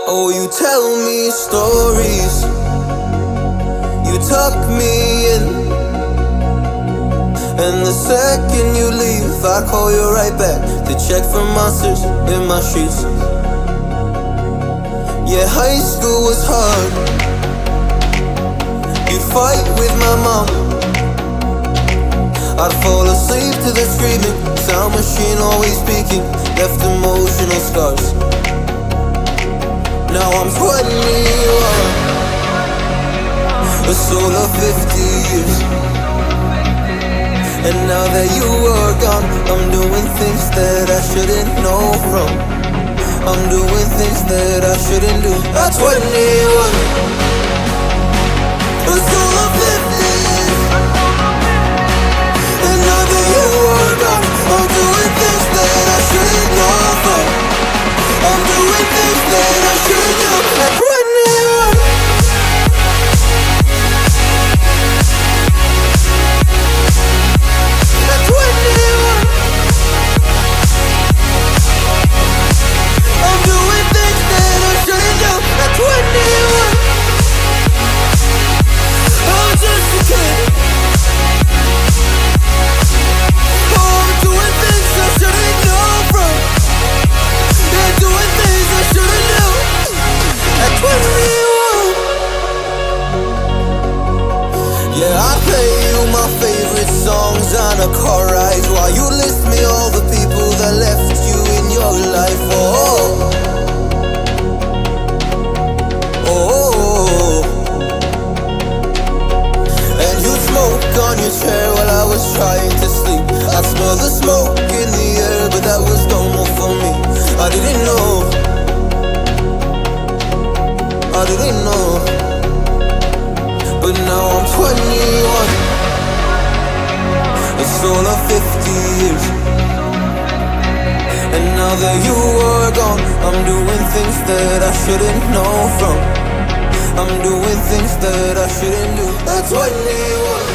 Oh, you tell me stories, you tuck me in, and the second you leave, I call you right back to check for monsters in my streets. Yeah, high school was hard. You'd fight with my mom, I'd fall asleep to the screaming, sound machine always speaking, left emotional scars. Now I'm 21, a soul of 50 years. And now that you are gone, I'm doing things that I shouldn't know from. I'm doing things that I shouldn't do. At 21, a soul of 50 years. And now that you are gone, I'm doing things that I shouldn't know from. I'm doing things that I shouldn't do. At 21. At 21. I'm doing things that I shouldn't do. At 21. I'm just a kid. Oh, I'm doing things I shouldn't know from. Yeah, doing things I shouldn't do. At 21. Yeah, I play you my favorite songs on a car ride while you list me all the people that left you in your life. Oh, oh. And you smoke on your chair while I was trying to sleep. I smell the smoke in the air, but that was normal for me. I didn't know, I didn't know. But now I'm 21, a soul of 50 years. And now that you are gone, I'm doing things that I shouldn't know from. I'm doing things that I shouldn't do. At 21.